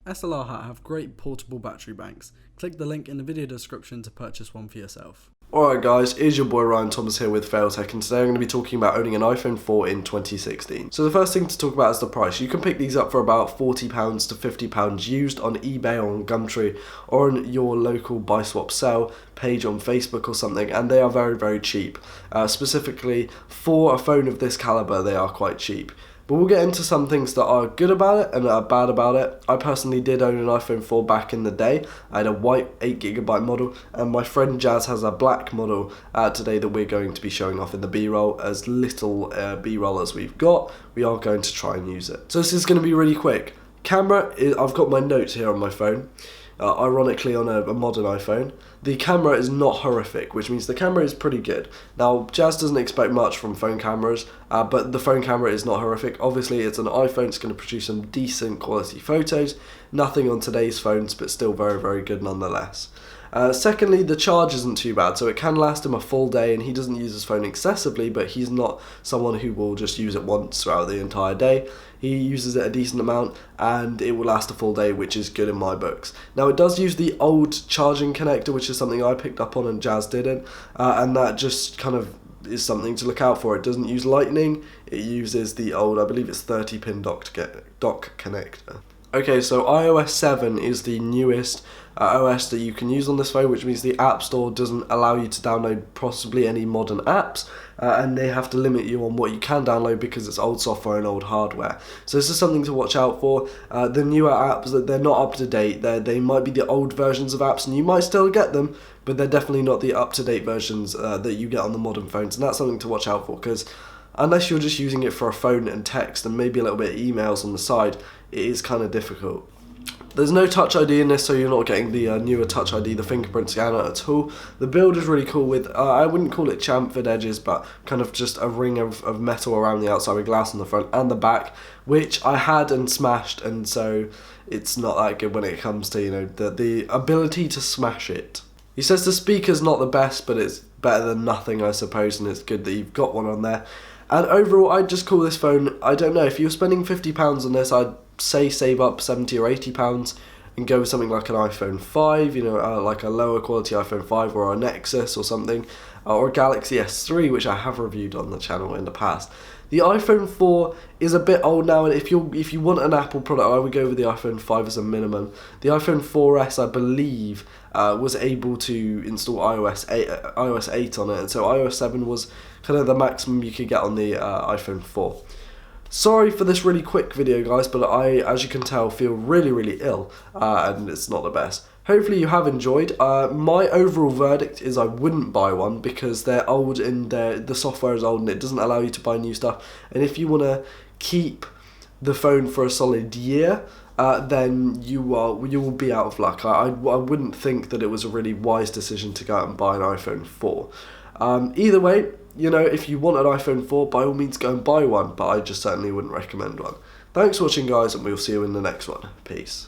SLR have great portable battery banks. Click the link in the video description to purchase one for yourself. Alright guys, it's your boy Ryan Thomas here with Failtech, and today I'm going to be talking about owning an iPhone 4 in 2016. So the first thing to talk about is the price. You can pick these up for about £40 to £50 used on eBay or on Gumtree or on your local buy swap sell page on Facebook or something, and they are very, very cheap. Specifically for a phone of this caliber, they are quite cheap. But we'll get into some things that are good about it and that are bad about it. I personally did own an iPhone 4 back in the day. I had a white 8GB model, and my friend Jazz has a black model today that we're going to be showing off in the B-roll. As little B-roll as we've got, we are going to try and use it. So this is going to be really quick. Camera, I've got my notes here on my phone. Ironically on a modern iPhone. The camera is not horrific, which means the camera is pretty good. Now, Jazz doesn't expect much from phone cameras, but the phone camera is not horrific. Obviously, it's an iPhone, it's going to produce some decent quality photos. Nothing on today's phones, but still very, very good nonetheless. Secondly, the charge isn't too bad, so it can last him a full day, and he doesn't use his phone excessively, but he's not someone who will just use it once throughout the entire day. He uses it a decent amount, and it will last a full day, which is good in my books. Now, it does use the old charging connector, which is something I picked up on and Jazz didn't, and that just kind of is something to look out for. It doesn't use lightning, it uses the old, I believe it's 30-pin dock connector. Okay, so iOS 7 is the newest OS that you can use on this phone, which means the App Store doesn't allow you to download possibly any modern apps, and they have to limit you on what you can download because it's old software and old hardware. So this is something to watch out for. The newer apps, they're not up to date. They might be the old versions of apps, and you might still get them, but they're definitely not the up-to-date versions that you get on the modern phones, and that's something to watch out for, because unless you're just using it for a phone and text and maybe a little bit of emails on the side, it is kind of difficult. There's no Touch ID in this, so you're not getting the newer Touch ID, the fingerprint scanner at all. The build is really cool with, I wouldn't call it chamfered edges, but kind of just a ring of metal around the outside with glass on the front and the back, which I had and smashed, and so it's not that good when it comes to, you know, the ability to smash it. He says the speaker's not the best, but it's better than nothing, I suppose, and it's good that you've got one on there. And overall, I'd just call this phone, I don't know, if you're spending £50 on this, I'd say save up £70 or £80 and go with something like an iPhone 5, you know, like a lower quality iPhone 5 or a Nexus or something, or a Galaxy S3, which I have reviewed on the channel in the past. The iPhone 4 is a bit old now, and if you want an Apple product, I would go with the iPhone 5 as a minimum. The iPhone 4S, I believe, was able to install iOS 8 on it, and so iOS 7 was kind of the maximum you could get on the iPhone 4. Sorry for this really quick video, guys, but I, as you can tell, feel really, really ill, and it's not the best. Hopefully you have enjoyed. My overall verdict is I wouldn't buy one because they're old and the software is old and it doesn't allow you to buy new stuff. And if you want to keep the phone for a solid year, then you will be out of luck. I wouldn't think that it was a really wise decision to go out and buy an iPhone 4. Either way, you know, if you want an iPhone 4, by all means go and buy one, but I just certainly wouldn't recommend one. Thanks for watching, guys, and we'll see you in the next one. Peace.